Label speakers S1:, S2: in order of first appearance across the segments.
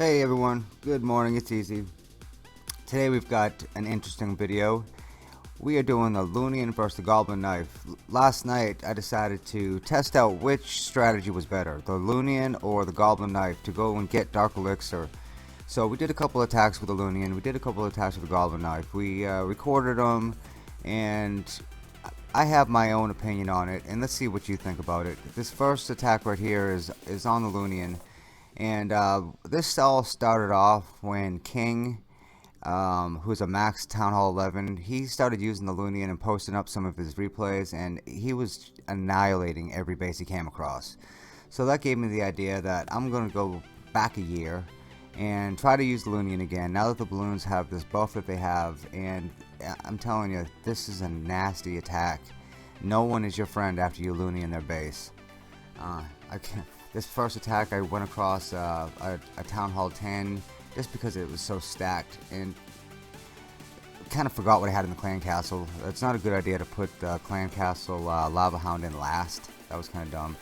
S1: Hey everyone, good morning, it's Easy. Today we've got an interesting video. We are doing the Lunian versus the Goblin Knife. Last night I decided to test out which strategy was better, the Lunian or the Goblin Knife, to go and get Dark Elixir. So we did a couple attacks with the Lunian, we did a couple attacks with the Goblin Knife. We recorded them, and I have my own opinion on it, and let's see what you think about it. This first attack right here is on the Lunian. And this all started off when King, who's a max Town Hall 11, he started using the Lunian and posting up some of his replays, and he was annihilating every base he came across. So that gave me the idea that I'm going to go back a year and try to use the Lunian again, now that the balloons have this buff that they have. And I'm telling you, this is a nasty attack. No one is your friend after you Lunian their base. This first attack I went across a Town Hall 10 just because it was so stacked, and kind of forgot what I had in the Clan Castle. It's not a good idea to put the Clan Castle Lava Hound in last. That was kind of dumb.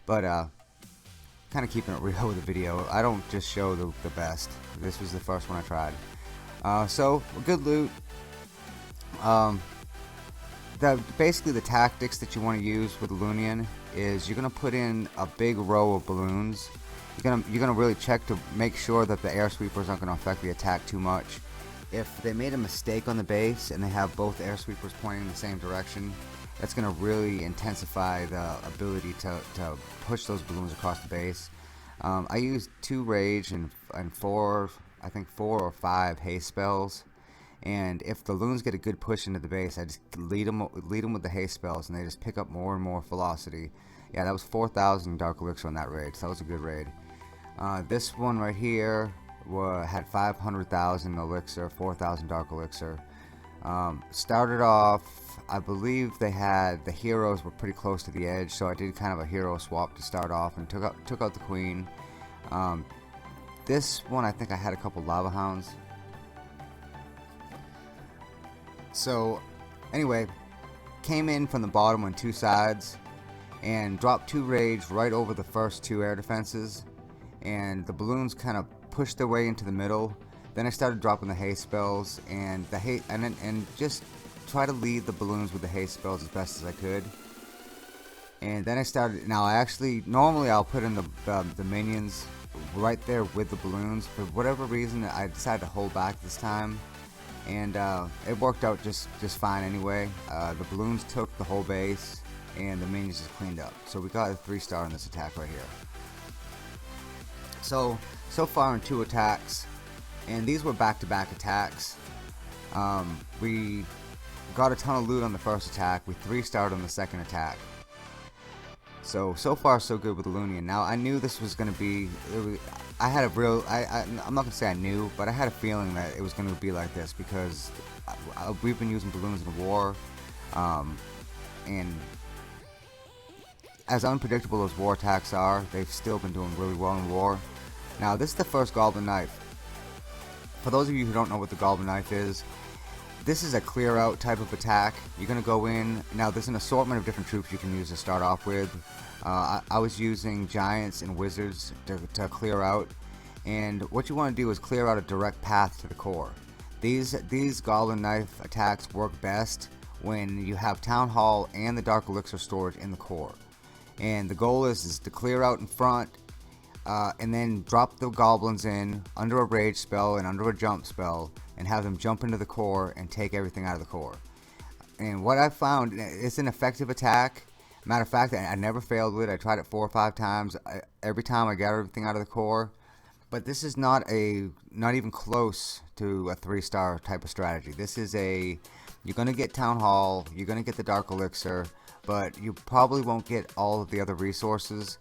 S1: But kind of keeping it real with the video. I don't just show the best. This was the first one I tried. So, good loot. Basically the tactics that you want to use with the Lunian is you're gonna put in a big row of balloons. You're gonna really check to make sure that the air sweepers aren't gonna affect the attack too much. If they made a mistake on the base and they have both air sweepers pointing in the same direction, that's gonna really intensify the ability to push those balloons across the base. I used 2 rage and 4, I think 4 or 5 haste spells. And if the loons get a good push into the base, I just lead them with the haste spells, and they just pick up more and more velocity. Yeah, that was 4,000 Dark Elixir on that raid, so that was a good raid. This one right here had 500,000 Elixir, 4,000 Dark Elixir. Started off, I believe they had, the heroes were pretty close to the edge, so I did kind of a hero swap to start off and took out the queen. This one I think I had a couple Lava Hounds. So anyway, came in from the bottom on 2 sides and dropped 2 rage right over the first 2 air defenses, and the balloons kind of pushed their way into the middle. Then I started dropping the haste spells and just try to lead the balloons with the haste spells as best as I could. And then I started, normally I'll put in the minions right there with the balloons. For whatever reason, I decided to hold back this time, and it worked out just fine anyway. The balloons took the whole base, and the minions just cleaned up. So we got a 3-star in this attack right here. So far in 2 attacks, and these were back-to-back attacks. We got a ton of loot on the first attack. We 3-starred on the second attack. So far so good with the Lunian. Now I knew this was going to be, I'm not going to say I knew, but I had a feeling that it was going to be like this, because we've been using balloons in war, and as unpredictable as war attacks are, they've still been doing really well in war. Now this is the first Goblin Knife. For those of you who don't know what the Goblin Knife is, this is a clear out type of attack. You're going to go in, now there's an assortment of different troops you can use to start off with. I was using giants and wizards to clear out, and what you want to do is clear out a direct path to the core. These Goblin Knife attacks work best when you have Town Hall and the Dark Elixir storage in the core. And the goal is to clear out in front, and then drop the goblins in under a rage spell and under a jump spell, and have them jump into the core and take everything out of the core. And what I found, it's an effective attack. Matter of fact, I never failed with it. I tried it 4 or 5 times. Every time I got everything out of the core. But this is not even close to a 3-star type of strategy. This is you're going to get Town Hall, you're going to get the Dark Elixir, but you probably won't get all of the other resources.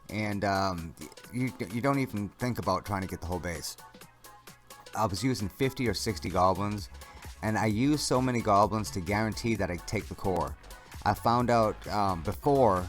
S1: And you don't even think about trying to get the whole base. I was using 50 or 60 goblins, and I used so many goblins to guarantee that I take the core. I found out before,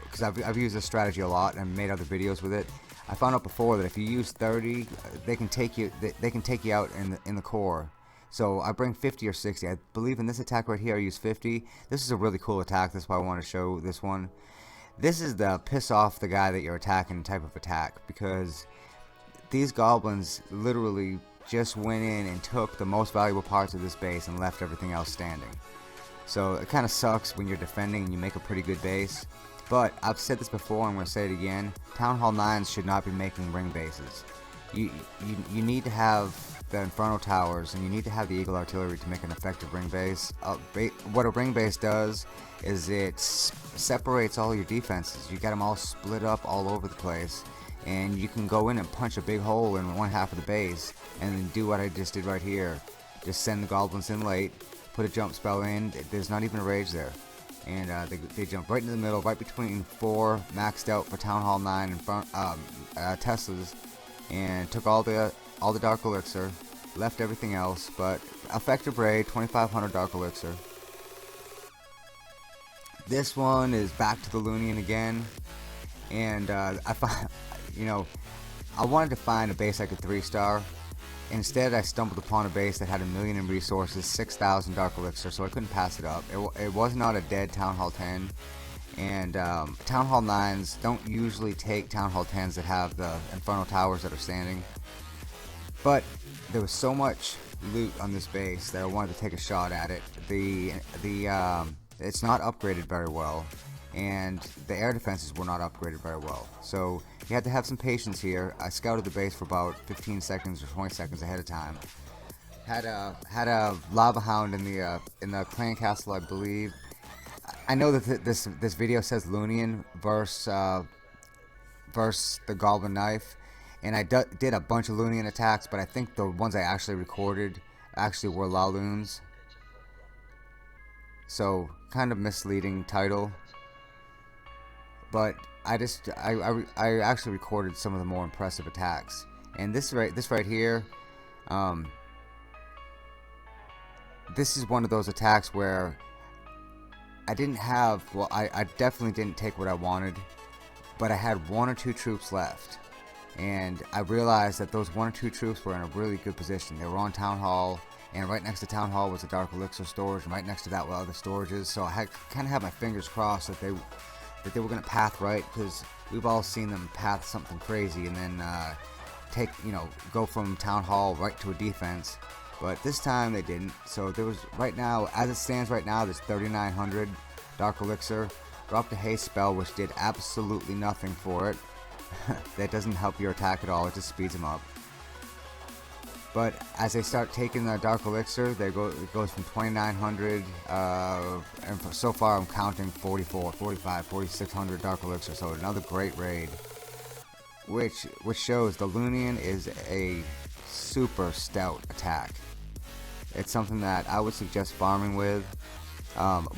S1: because I've used this strategy a lot and made other videos with it. I found out before that if you use 30, they can take you out in the core. So I bring 50 or 60. I believe in this attack right here I use 50. This is a really cool attack. That's why I want to show this one. This is the piss off the guy that you're attacking type of attack, because these goblins literally just went in and took the most valuable parts of this base and left everything else standing. So it kind of sucks when you're defending and you make a pretty good base. But I've said this before, I'm going to say it again. Town Hall 9s should not be making ring bases. You need to have the Inferno Towers, and you need to have the Eagle Artillery to make an effective ring base. What a ring base does is it separates all your defenses. You got them all split up all over the place, and you can go in and punch a big hole in one half of the base, and then do what I just did right here. Just send the goblins in late, put a jump spell in. There's not even a rage there, and they jump right into the middle, right between 4 maxed out for Town Hall 9 and Teslas, and took all the Dark Elixir, left everything else, but effective raid, 2500 Dark Elixir. This one is back to the Lunian again, and I wanted to find a base I could 3-star. Instead, I stumbled upon a base that had 1,000,000 in resources, 6,000 Dark Elixir, so I couldn't pass it up. It was not a dead Town Hall 10, and Town Hall 9s don't usually take Town Hall 10s that have the Inferno Towers that are standing. But there was so much loot on this base that I wanted to take a shot at it. It's not upgraded very well, and the air defenses were not upgraded very well. So you had to have some patience here. I scouted the base for about 15 seconds or 20 seconds ahead of time. Had a Lava Hound in the clan castle, I believe. I know that this video says Lunian versus the Goblin Knife, and I did a bunch of Lunian attacks, but I think the ones I actually recorded actually were Laloons. So kind of misleading title, but I actually recorded some of the more impressive attacks. And this right here, this is one of those attacks where I definitely didn't take what I wanted, but I had 1 or 2 troops left, and I realized that those 1 or 2 troops were in a really good position. They were on Town Hall, and right next to Town Hall was a Dark Elixir storage, and right next to that were other storages. So I kind of had my fingers crossed that they were going to path right, because we've all seen them path something crazy and then go from Town Hall right to a defense. But this time they didn't. So there was, right now, as it stands right now, there's 3,900 Dark Elixir. Dropped a haste spell, which did absolutely nothing for it. That doesn't help your attack at all, it just speeds them up. But as they start taking the Dark Elixir, it goes from 2,900, and so far I'm counting 44, 45, 4,600 Dark Elixir, so another great raid. Which shows the Lunian is a super stout attack. It's something that I would suggest farming with.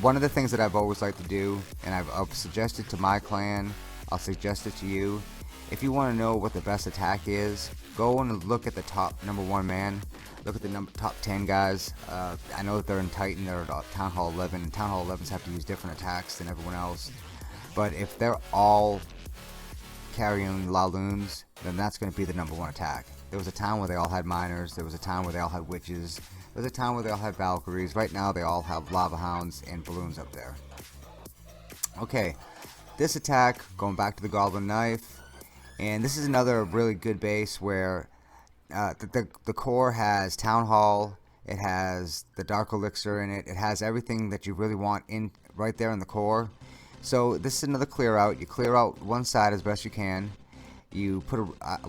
S1: One of the things that I've always liked to do, and I've suggested to my clan, I'll suggest it to you. If you want to know what the best attack is, go and look at the top number 1 man. Look at the top 10 guys. I know that they're in Titan, they're at Town Hall 11, and Town Hall 11s have to use different attacks than everyone else. But if they're all carrying Laloons, then that's going to be the number 1 attack. There was a time where they all had miners, there was a time where they all had witches, there was a time where they all had Valkyries. Right now they all have Lava Hounds and Balloons up there. Okay, this attack, going back to the Goblin Knife, and this is another really good base where the core has Town Hall, it has the Dark Elixir in it, it has everything that you really want in right there in the core. So this is another clear out. You clear out one side as best you can. You put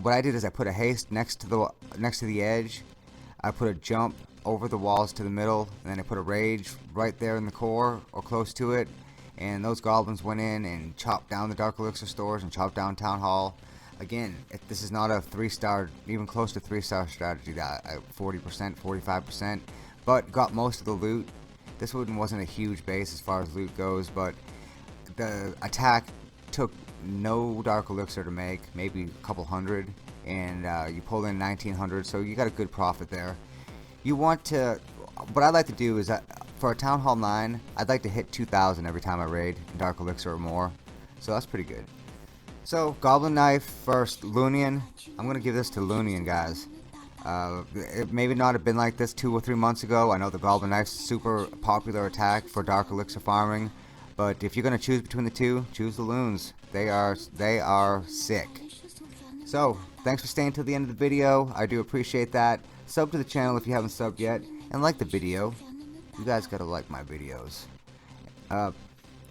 S1: what I did is I put a haste next to the edge. I put a jump over the walls to the middle, and then I put a rage right there in the core or close to it. And those goblins went in and chopped down the Dark Elixir stores and chopped down Town Hall. Again, this is not a 3-star, even close to 3-star strategy, that 40%, 45%, but got most of the loot. This one wasn't a huge base as far as loot goes, but the attack took no Dark Elixir to make, maybe a couple hundred, and you pulled in 1,900, so you got a good profit there. You want to, what I like to do is, for a Town Hall 9, I'd like to hit 2,000 every time I raid in Dark Elixir or more, so that's pretty good. So, Goblin Knife first, Lunian. I'm going to give this to Lunian, guys. It may not have been like this 2 or 3 months ago. I know the Goblin Knife's a super popular attack for Dark Elixir farming, but if you're going to choose between the two, choose the Loons. They are sick. So, thanks for staying till the end of the video. I do appreciate that. Sub to the channel if you haven't subbed yet, and like the video. You guys gotta like my videos.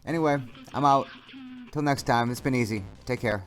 S1: Anyway, I'm out. Till next time, it's been easy. Take care.